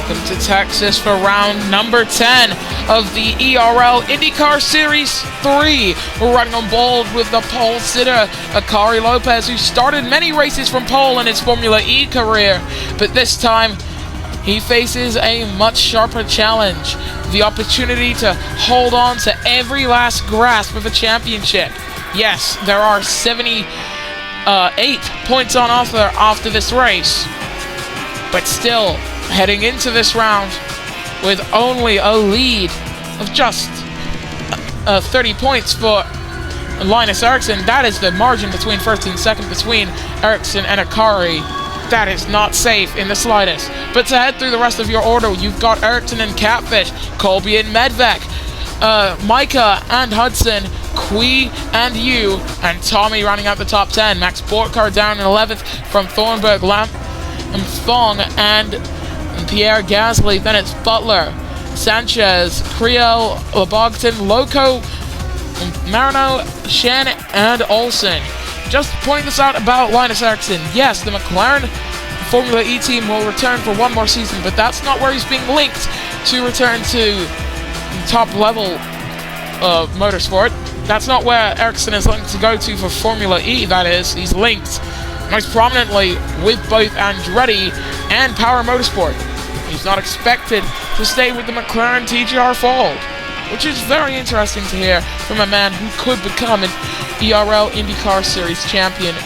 Welcome to Texas for round number 10 of the ERL INDYCAR Series 3. We're running on board with the pole sitter, Akari Lopez, who started many races from pole in his Formula E career, but this time he faces a much sharper challenge, the opportunity to hold on to every last grasp of a championship. Yes, there are 78 points on offer after this race, but still, heading into this round with only a lead of just 30 points for Linus Eriksson. That is the margin between first and second between Eriksson and Akari. That is not safe in the slightest. But to head through the rest of your order, you've got Eriksson and Catfish, Colby and Medvec, Micah and Hudson, Kui and you, and Tommy rounding out the top 10. Max Bortkar down in 11th from Thornburg, Lamp and Fong and Pierre Gasly. Then it's Butler, Sanchez, Creel, Lebogton, Loco, Marino, Shen, and Olsen. Just pointing this out about Linus Eriksson. Yes, the McLaren Formula E team will return for one more season, but that's not where he's being linked to return to top level motorsport. That's not where Eriksson is linked to go to for Formula E, that is. He's linked most prominently with both Andretti and Power Motorsport. He's not expected to stay with the McLaren TGR fold, which is very interesting to hear from a man who could become an ERL INDYCAR Series champion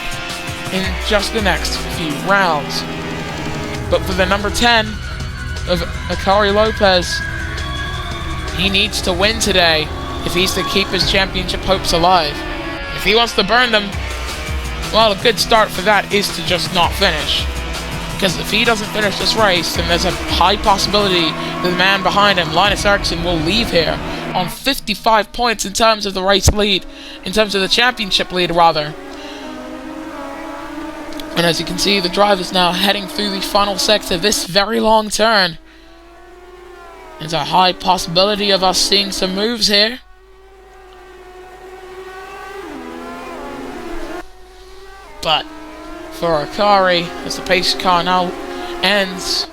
in just the next few rounds. But for the number 10 of Akari Lopez, he needs to win today if he's to keep his championship hopes alive. If he wants to burn them, well, a good start for that is to just not finish. Because if he doesn't finish this race, then there's a high possibility that the man behind him, Linus Eriksson, will leave here on 55 points in terms of the race lead, in terms of the championship lead, rather. And as you can see, the driver's now heading through the final sector, this very long turn. There's a high possibility of us seeing some moves here. But for Akari, as the pace car now ends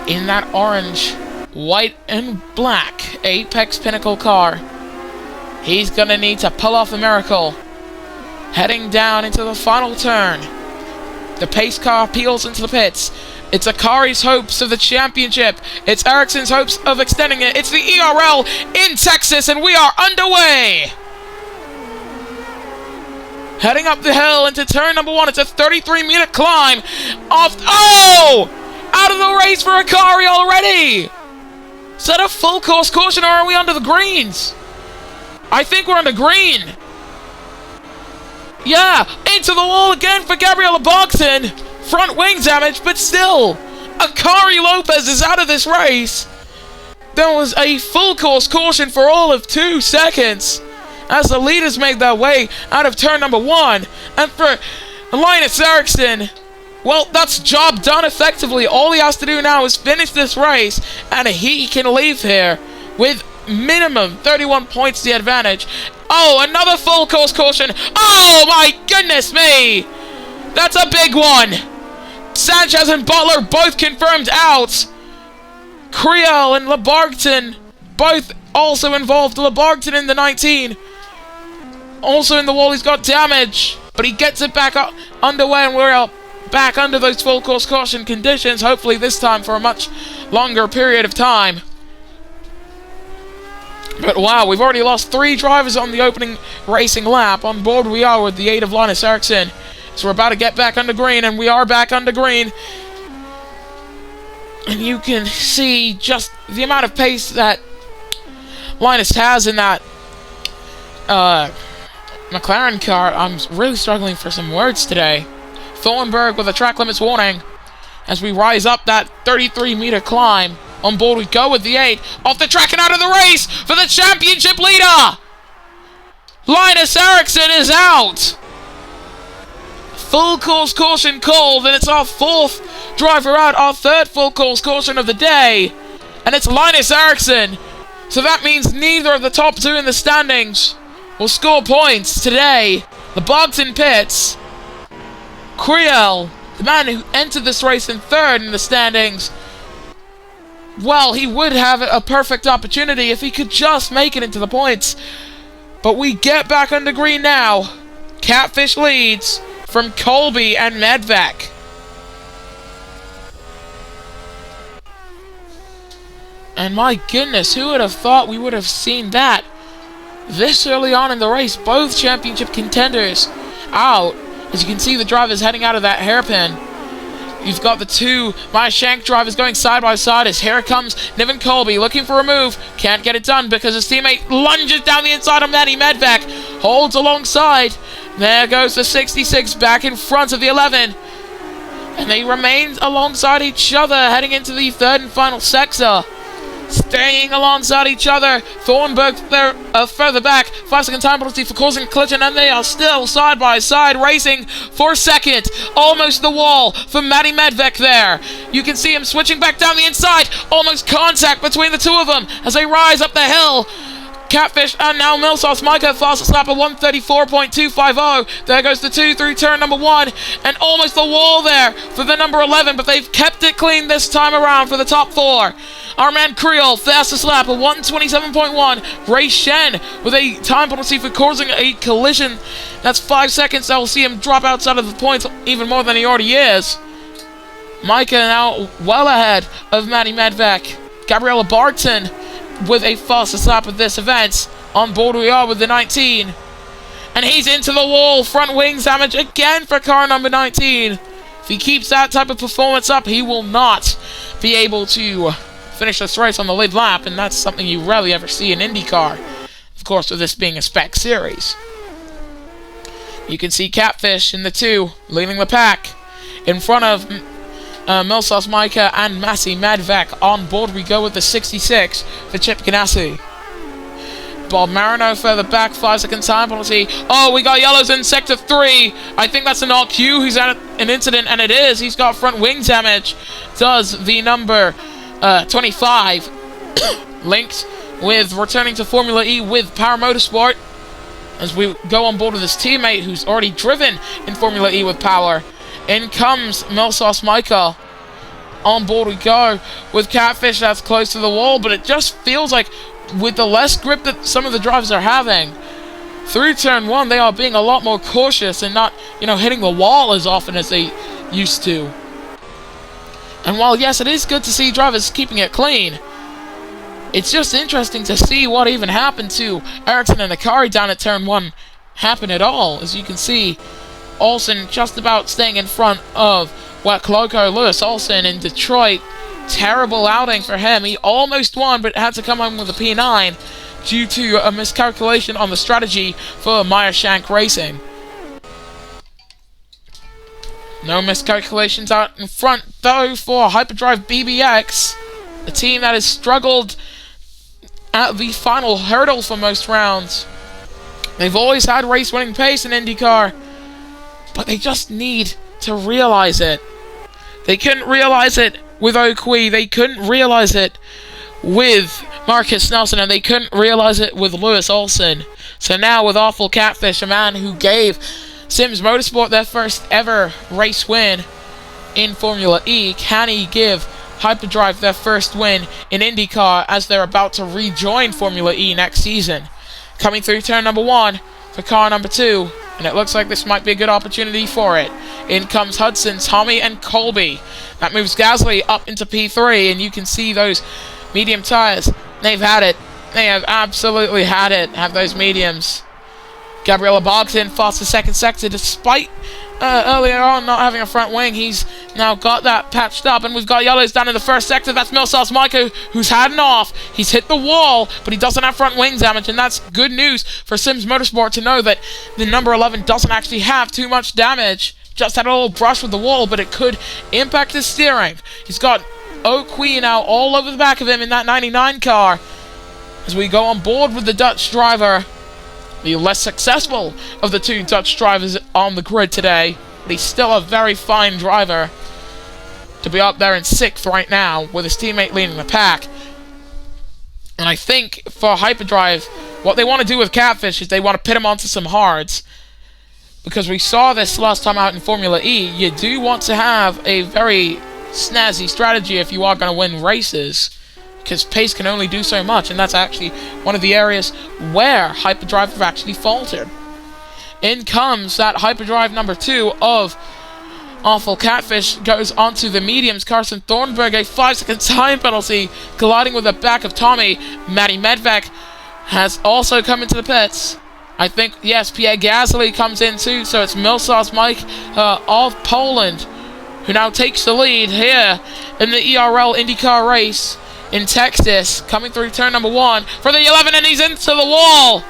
in that orange, white, and black Apex Pinnacle car, he's gonna need to pull off a miracle. Heading down into the final turn, the pace car peels into the pits. It's Akari's hopes of the championship. It's Eriksson's hopes of extending it. It's the ERL in Texas, and we are underway! Heading up the hill into turn number 1. It's a 33-meter climb off. Oh! Out of the race for Akari already! Is that a full course caution, or are we under the greens? I think we're under green. Yeah, into the wall again for Gabriel Lebogton. Front wing damage, but still, Akari Lopez is out of this race. There was a full course caution for all of 2 seconds as the leaders made their way out of turn number 1. And for Linus Eriksson, well, that's job done effectively. All he has to do now is finish this race, and he can leave here with minimum 31 points the advantage. Oh, another full course caution. Oh, my goodness me. That's a big one. Sanchez and Butler both confirmed out. Creel and Lebogton both also involved. Lebogton in the 19. Also in the wall, he's got damage, but he gets it back up underway, and we're back under those full course caution conditions, hopefully this time for a much longer period of time. But wow, we've already lost 3 drivers on the opening racing lap. On board we are with the aid of Linus Eriksson. So we're about to get back under green, and we are back under green. And you can see just the amount of pace that Linus has in that McLaren car. I'm really struggling for some words today. Thornburg with a track limits warning as we rise up that 33-meter climb. On board we go with the 8. Off the track and out of the race for the championship leader. Linus Eriksson is out. Full course caution called, and it's our 4th driver out, our 3rd full course caution of the day. And it's Linus Eriksson. So that means neither of the top 2 in the standings will score points today. The Bogton pits. Creel the man who entered this race in third in the standings, well, he would have a perfect opportunity if he could just make it into the points. But we get back under green now. Catfish leads from Colby and Medvac. And my goodness, who would have thought we would have seen that this early on in the race? Both championship contenders out. As you can see, the drivers heading out of that hairpin. You've got the two Maya Shank drivers going side by side as here comes Niven Colby looking for a move. Can't get it done because his teammate lunges down the inside of Matty Medvac. Holds alongside. There goes the 66 back in front of the 11. And they remain alongside each other heading into the third and final sector. Staying alongside each other. Thornburg further back. 5-second time penalty for causing a collision, and they are still side by side racing for second. Almost the wall for Matty Medvac there. You can see him switching back down the inside. Almost contact between the two of them as they rise up the hill. Catfish and now Millsauce Micah fastest lap of 134.250. There goes the 2 through turn number 1, and almost the wall there for the number 11, but they've kept it clean this time around for the top 4. Our man Creole, fastest lap of 127.1. Ray Shen with a time penalty for causing a collision. That's 5 seconds. That will see him drop outside of the points even more than he already is. Micah now well ahead of Matty Medvac. Gabriella Barton with a fastest lap of this event. On board we are with the 19. And he's into the wall. Front wings damage again for car number 19. If he keeps that type of performance up, he will not be able to finish this race on the lead lap, and that's something you rarely ever see in IndyCar. Of course, with this being a spec series. You can see Catfish in the 2, leading the pack. In front of Millsauce Micah and Matty Medvac. On board we go with the 66 for Chip Ganassi. Bob Marino further back, 5-second time penalty. Oh, we got yellows in sector 3. I think that's an RQ who's had an incident, and it is. He's got front wing damage. Does the number 25. Linked with returning to Formula E with Power Motorsport. As we go on board with his teammate who's already driven in Formula E with Power. In comes Millsauce Micah. On board we go with Catfish. That's close to the wall, but it just feels like with the less grip that some of the drivers are having, through turn 1 they are being a lot more cautious and not, hitting the wall as often as they used to. And while yes, it is good to see drivers keeping it clean, it's just interesting to see what even happened to Ericsson and Akari down at turn 1 happen at all. As you can see, Olsen just about staying in front of Loco Lewis Olsen in Detroit. Terrible outing for him. He almost won, but had to come home with a P9 due to a miscalculation on the strategy for Meyer Shank Racing. No miscalculations out in front, though, for Hyperdrive BBX, a team that has struggled at the final hurdle for most rounds. They've always had race-winning pace in IndyCar, but they just need to realize it. They couldn't realize it with O'Quee, they couldn't realize it with Marcus Nelson, and they couldn't realize it with Lewis Olsen. So now with Awful Catfish, a man who gave Sims Motorsport their first ever race win in Formula E, can he give Hyperdrive their first win in IndyCar as they're about to rejoin Formula E next season? Coming through turn number 1 for car number 2, and it looks like this might be a good opportunity for it. In comes Hudson, Tommy, and Colby. That moves Gasly up into P3, and you can see those medium tires. They've had it. They have absolutely had it, have those mediums. Gabriella Bogdan, fastest second sector, despite earlier on not having a front wing. He's now got that patched up, and we've got yellows down in the first sector. That's Millsauce Micah, who's had an off. He's hit the wall, but he doesn't have front wing damage, and that's good news for Sims Motorsport to know that the number 11 doesn't actually have too much damage. Just had a little brush with the wall, but it could impact his steering. He's got O'Quee now all over the back of him in that 99 car. As we go on board with the Dutch driver, the less successful of the two Dutch drivers on the grid today, but he's still a very fine driver to be up there in 6th right now with his teammate leading the pack. And I think for Hyperdrive, what they want to do with Catfish is they want to pit him onto some hards. because we saw this last time out in Formula E, you do want to have a very snazzy strategy if you are going to win races, because pace can only do so much, and that's actually one of the areas where Hyperdrive have actually faltered. In comes that Hyperdrive number 2 of Awful Catfish, goes onto the mediums. Carson Thornburg, a 5-second time penalty, colliding with the back of Tommy. Matty Medvec has also come into the pits. I think, yes, Pierre Gasly comes in too, so it's Milsauce Mike of Poland who now takes the lead here in the ERL IndyCar race in Texas, coming through turn number 1 for the 11, and he's into the wall.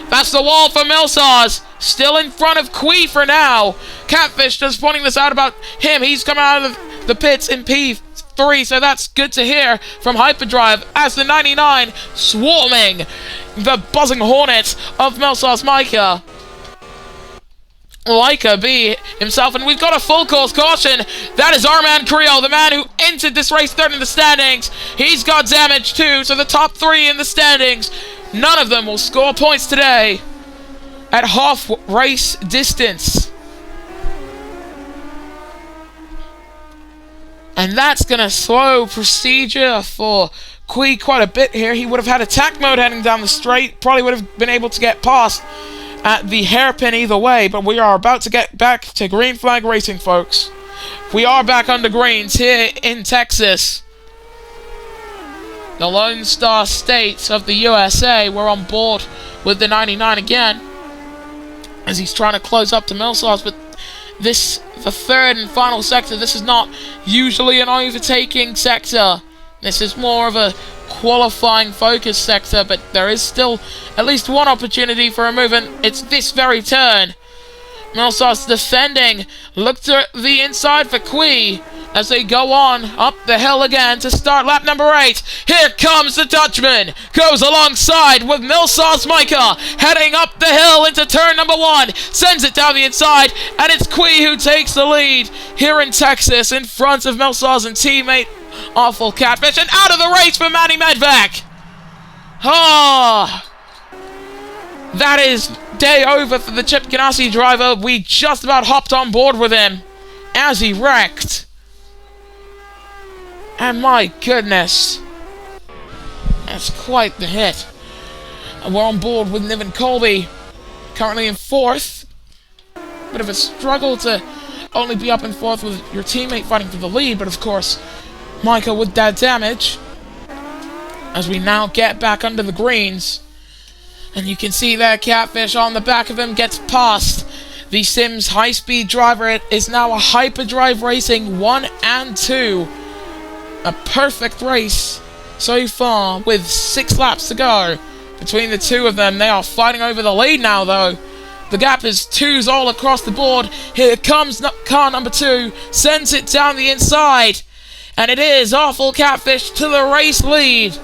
That's the wall for Milsauce. Still in front of Quee for now. Catfish just pointing this out about him. He's coming out of the pits in P3, so that's good to hear from Hyperdrive as the 99 swarming the buzzing hornets of Milsauce Micah. Leica B himself, and we've got a full course caution. That is our man Creel, the man who entered this race third in the standings. He's got damage too, so the top 3 in the standings, none of them will score points today at half race distance. And that's going to slow procedure for Quee quite a bit here. He would have had attack mode heading down the straight, probably would have been able to get past at the hairpin either way, but we are about to get back to green flag racing, folks. We are back under greens here in Texas, the Lone Star State of the USA. We're on board with the 99 again, as he's trying to close up to Milsauce, but this, the third and final sector, this is not usually an overtaking sector. This is more of a qualifying focus sector, but there is still at least one opportunity for a move, and it's this very turn. Milsauce defending, look to the inside for Quee as they go on up the hill again to start lap number 8. Here comes the Dutchman, goes alongside with Milsauce Micah, heading up the hill into turn number 1, sends it down the inside, and it's Quee who takes the lead here in Texas in front of Milsauce and teammate Awful Catfish, and out of the race for Matty Medvec. That is day over for the Chip Ganassi driver. We just about hopped on board with him as he wrecked. And my goodness, that's quite the hit. And we're on board with Niven Colby, currently in 4th. Bit of a struggle to only be up in 4th with your teammate fighting for the lead, but of course, Micah with that damage. As we now get back under the greens. And you can see there, Catfish on the back of him gets past the Sims high-speed driver. It is now a Hyperdrive Racing 1 and 2. A perfect race so far with 6 laps to go between the two of them. They are fighting over the lead now, though. The gap is 2s all across the board. Here comes car number 2, sends it down the inside. And it is Awful Catfish to the race lead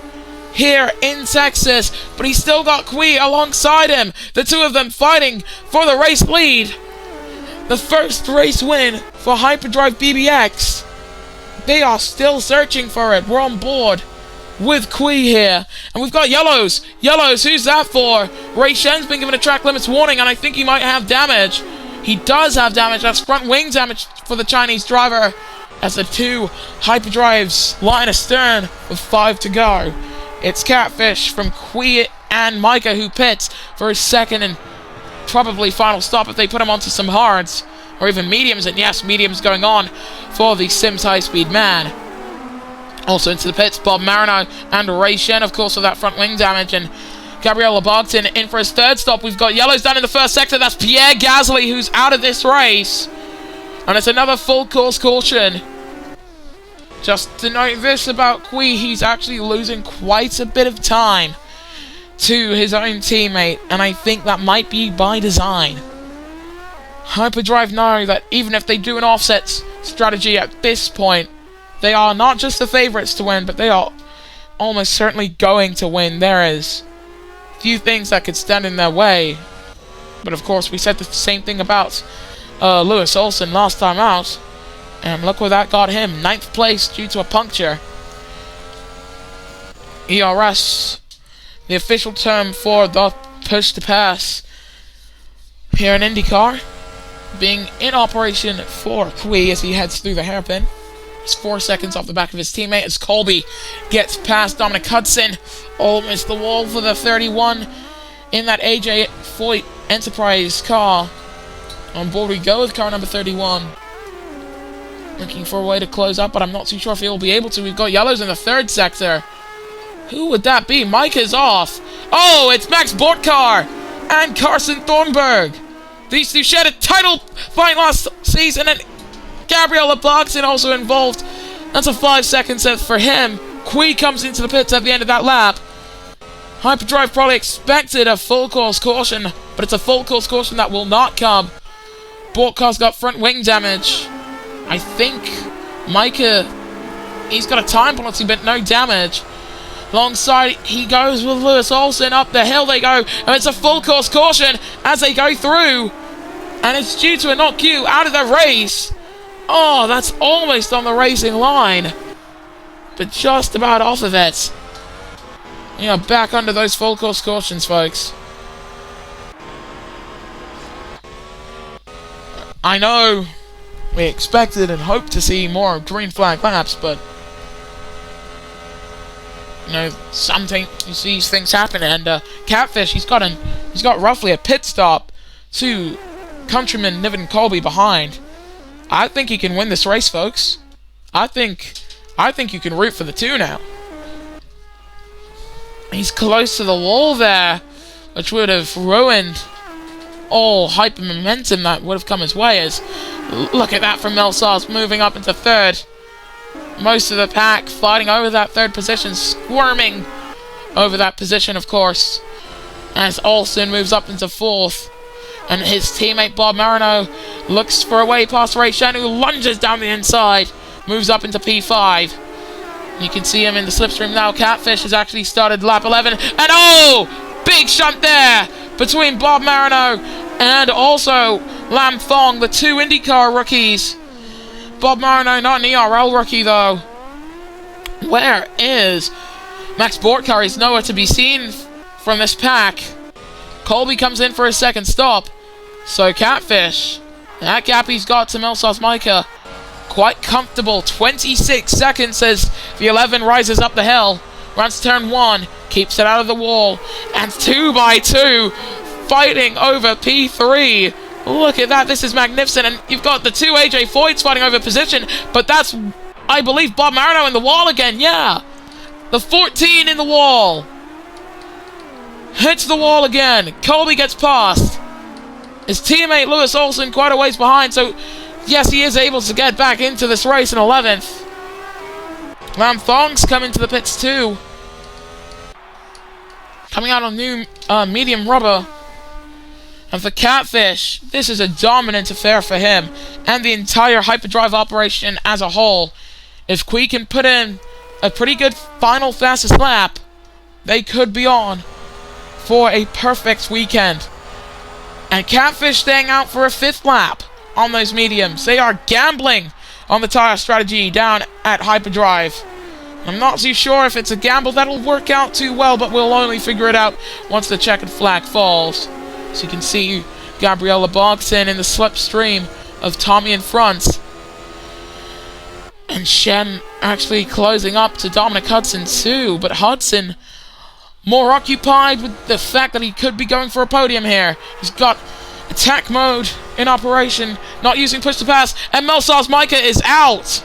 here in Texas, but he's still got Quee alongside him. The two of them fighting for the race lead. The first race win for Hyperdrive BBX. They are still searching for it. We're on board with Quee here. And we've got Yellows. Yellows, who's that for? Ray Shen's been given a track limits warning, and I think he might have damage. He does have damage. That's front wing damage for the Chinese driver, as the two Hyperdrives line astern with 5 to go. It's Catfish from Quee and Micah who pits for his second and probably final stop if they put him onto some hards or even mediums, and yes, mediums going on for the Sims high-speed man. Also into the pits, Bob Marino and Ray Shen, of course, with that front wing damage, and Gabriel Lebogton in for his third stop. We've got Yellows down in the first sector. That's Pierre Gasly who's out of this race. And it's another full course caution. Just to note this about Quee, he's actually losing quite a bit of time to his own teammate, and I think that might be by design. Hyperdrive know that even if they do an offset strategy at this point, they are not just the favourites to win, but they are almost certainly going to win. There is few things that could stand in their way. But of course, we said the same thing about Lewis Olsen last time out. And look where that got him. 9th place due to a puncture. ERS, the official term for the push to pass here in IndyCar. being in operation for Prix as he heads through the hairpin. He's 4 seconds off the back of his teammate as Colby gets past Dominic Hudson. Almost the wall for the 31 in that AJ Foyt Enterprise car. On board we go with car number 31. Looking for a way to close up, but I'm not too sure if he'll be able to. We've got yellows in the third sector. Who would that be? Mike is off. Oh, it's Max Bortkar and Carson Thornburg. These two shared a title fight last season, and Gabriel Boxon also involved. That's a 5-second set for him. Prix comes into the pits at the end of that lap. Hyperdrive probably expected a full course caution, but it's a full course caution that will not come. Bortkar's got front wing damage. I think Micah, he's got a time penalty, but no damage. Alongside, he goes with Lewis Olsen. Up the hill they go, and it's a full course caution as they go through. And it's due to a not Q out of the race. Oh, that's almost on the racing line, but just about off of it. You know, back under those full course cautions, folks. I know we expected and hoped to see more green flag laps, but you know, sometimes these things happen. And Catfish, he's got roughly a pit stop to countryman Niven Colby behind. I think he can win this race, folks. I think you can root for the two now. He's close to the wall there, which would have ruined all hyper momentum that would have come his way. As look at that from Melsars moving up into third. Most of the pack fighting over that third position, squirming over that position, of course, as Olsen moves up into fourth. And his teammate Bob Marino looks for a way past Ray Shen, who lunges down the inside, moves up into P5. You can see him in the slipstream now. Catfish has actually started lap 11. And oh! Big shunt there between Bob Marino and also Lam Thong, the two INDYCAR rookies. Bob Marino, not an ERL rookie, though. Where is Max Bortkar? He's nowhere to be seen from this pack. Colby comes in for his second stop. So Catfish, that gap he's got to Melsars Micah, quite comfortable. 26 seconds as the 11 rises up the hill. Runs turn 1, keeps it out of the wall. And 2 by 2, fighting over P3. Look at that, this is magnificent. And you've got the two AJ Foyts fighting over position, but that's, I believe, Bob Marino in the wall again, yeah. The 14 in the wall. Hits the wall again. Colby gets past. His teammate Lewis Olsen quite a ways behind, so yes, he is able to get back into this race in 11th. Lam Thong's coming to the pits too. Coming out on new medium rubber. And for Catfish, this is a dominant affair for him and the entire hyperdrive operation as a whole. If Prix can put in a pretty good final fastest lap, they could be on for a perfect weekend. And Catfish staying out for a 5th lap on those mediums. They are gambling on the tire strategy down at hyperdrive. I'm not too sure if it's a gamble that'll work out too well, but we'll only figure it out once the checkered flag falls. So you can see Gabriella Bogson in the slipstream of Tommy in front. And Shen actually closing up to Dominic Hudson too, but Hudson more occupied with the fact that he could be going for a podium here. He's got attack mode in operation, not using push to pass, and Melsars Micah is out.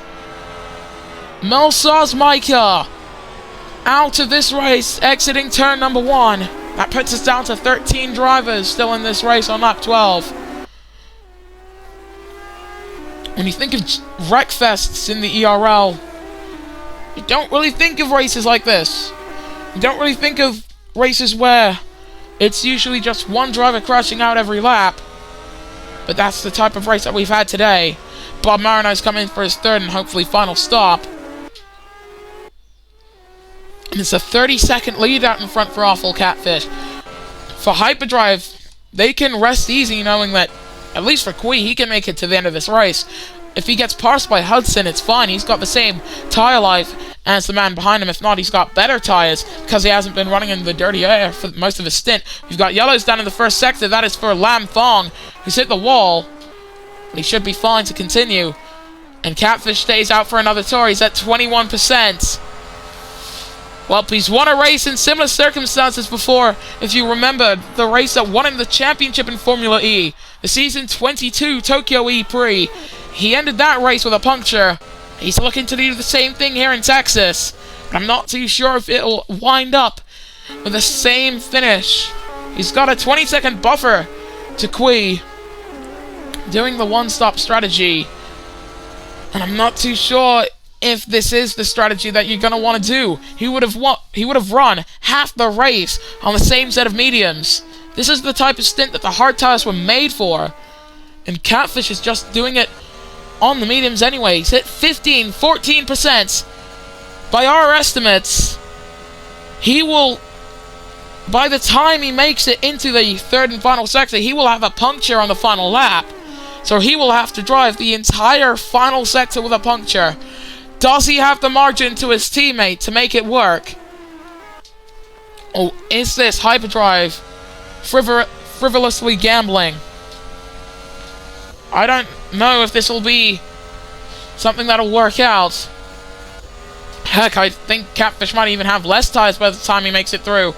Melsars Micah out of this race, exiting turn number 1. That puts us down to 13 drivers still in this race on lap 12. When you think of wreckfests in the ERL, you don't really think of races like this. You don't really think of races where it's usually just one driver crashing out every lap. But that's the type of race that we've had today. Bob Marino's come in for his 3rd and hopefully final stop. And it's a 30-second lead out in front for Awful Catfish. For Hyperdrive, they can rest easy knowing that, at least for Prix, he can make it to the end of this race. If he gets passed by Hudson, it's fine. He's got the same tire life as the man behind him. If not, he's got better tires because he hasn't been running in the dirty air for most of his stint. We've got yellows down in the first sector. That is for Lam Thong, who's hit the wall. He should be fine to continue. And Catfish stays out for another tour. He's at 21%. Well, he's won a race in similar circumstances before. If you remember, the race that won him the championship in Formula E, the season 22 Tokyo E Prix. He ended that race with a puncture. He's looking to do the same thing here in Texas. But I'm not too sure if it'll wind up with the same finish. He's got a 20-second buffer to Prix, doing the one-stop strategy. And I'm not too sure if this is the strategy that you're going to want to do. He would have run half the race on the same set of mediums. This is the type of stint that the hard tires were made for. And Catfish is just doing it on the mediums anyway. He's hit 14%. By our estimates, he will, by the time he makes it into the third and final sector, he will have a puncture on the final lap. So he will have to drive the entire final sector with a puncture. Does he have the margin to his teammate to make it work? Or is this hyperdrive frivolously gambling? I don't know if this will be something that'll work out. Heck, I think Catfish might even have less tires by the time he makes it through.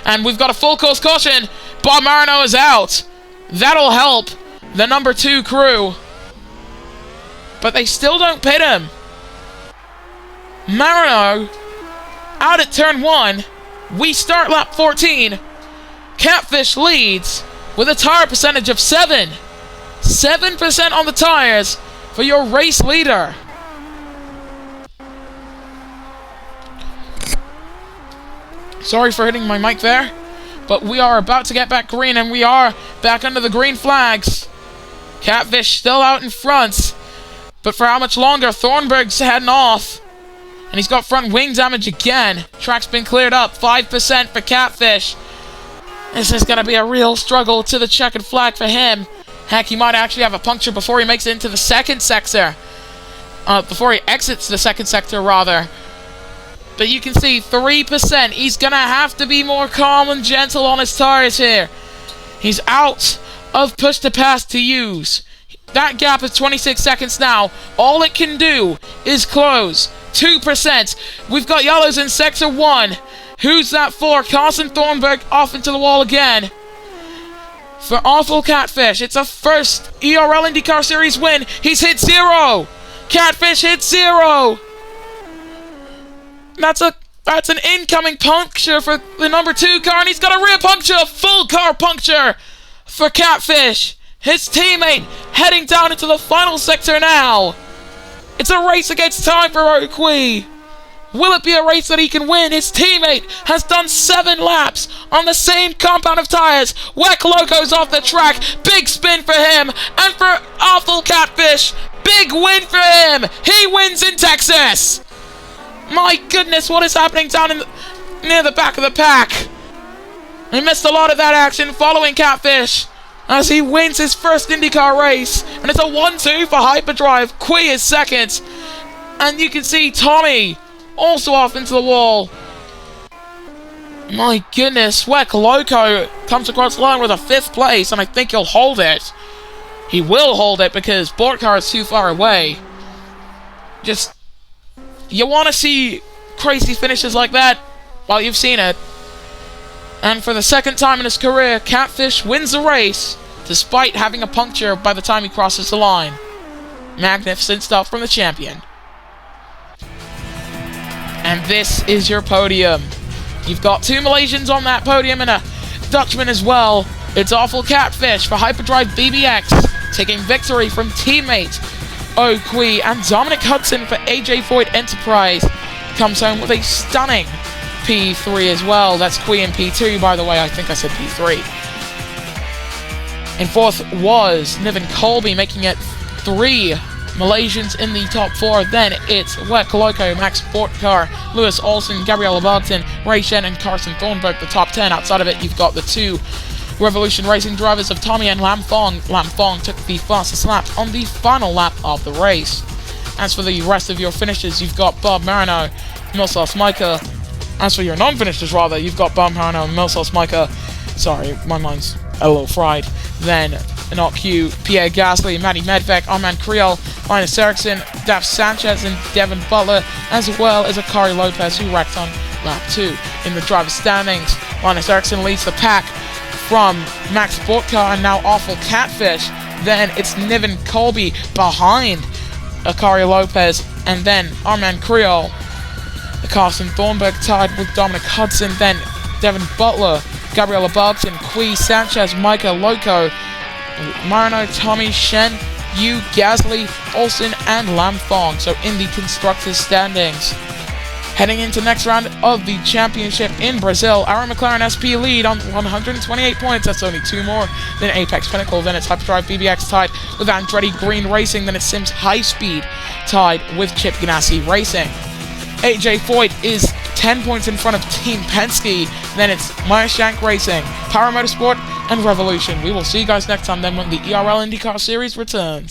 And we've got a full course caution. Bob Marino is out. That'll help the number 2 crew. But they still don't pit him. Marino out at turn 1. We start lap 14. Catfish leads with a tire percentage of 7. 7% on the tires for your race leader. Sorry for hitting my mic there, but we are about to get back green, and we are back under the green flags. Catfish still out in front, but for how much longer? Thornburg's heading off, and he's got front wing damage again. Track's been cleared up, 5% for Catfish. This is going to be a real struggle to the checkered flag for him. Heck, he might actually have a puncture before he makes it into the second sector. Before he exits the second sector, rather. But you can see 3%. He's going to have to be more calm and gentle on his tires here. He's out of push to pass to use. That gap is 26 seconds now. All it can do is close. 2%. We've got yellows in sector 1. Who's that for? Carson Thornburg off into the wall again. For Awful Catfish, it's a first ERL IndyCar Series win. He's hit 0. Catfish hit 0. That's an incoming puncture for the number 2 car, and he's got a rear puncture, a full car puncture for Catfish. His teammate heading down into the final sector now. It's a race against time for Prix. Will it be a race that he can win? His teammate has done 7 laps on the same compound of tires. Weck Loco's off the track. Big spin for him. And for Awful Catfish, big win for him. He wins in Texas. My goodness, what is happening down near the back of the pack? He missed a lot of that action following Catfish as he wins his first IndyCar race. And it's a 1-2 for Hyperdrive. Prix is second. And you can see Tommy also off into the wall. My goodness, Weck Loco comes across the line with a 5th place, and I think he'll hold it. He will hold it because Borkar is too far away. Just, you want to see crazy finishes like that? Well, you've seen it. And for the second time in his career, Catfish wins the race, despite having a puncture by the time he crosses the line. Magnificent stuff from the champion. And this is your podium. You've got 2 Malaysians on that podium and a Dutchman as well. It's Awful Catfish for Hyperdrive BBX, taking victory from teammate Prix, and Dominic Hudson for AJ Foyt Enterprise comes home with a stunning P3 as well. That's Prix in P2, by the way. I think I said P3. In 4th was Niven Colby, making it 3 Malaysians in the top 4. Then it's Weck Loco, Max Borkar, Lewis Olsen, Gabriella Bogdan, Ray Shen, and Carson Thornburg, the top 10. Outside of it, you've got the 2 Revolution Racing drivers of Tommy and Lam Fong. Lam Fong took the fastest lap on the final lap of the race. As for the rest of your finishers, you've got Bob Marino, Milsos Micah. As for your non-finishers, rather, you've got Bob Marino, Milsos Micah. Sorry, my mind's a little fried. Then Not Q, Pierre Gasly, Matty Medvec, Armand Creole, Linus Eriksson, Daf Sanchez, and Devin Butler, as well as Akari Lopez, who wrecked on lap 2. In the driver's standings, Linus Eriksson leads the pack from Max Bortka and now Awful Catfish. Then it's Niven Colby behind Akari Lopez, and then Armand Creole. Carson Thornburg tied with Dominic Hudson, then Devin Butler, Gabriela Bugs, and Qui Sanchez, Micah Loco, Marino, Tommy, Shen, Yu, Gasly, Olsen, and Lam Fong. So in the Constructors standings. Heading into next round of the championship in Brazil, our McLaren SP lead on 128 points. That's only 2 more than Apex Pinnacle. Then it's Hyperdrive BBX tied with Andretti Green Racing. Then it's Sims High Speed tied with Chip Ganassi Racing. AJ Foyt is 10 points in front of Team Penske. Then it's Maya Shank Racing, Power Motorsport, and Revolution. We will see you guys next time then when the ERL IndyCar Series returns.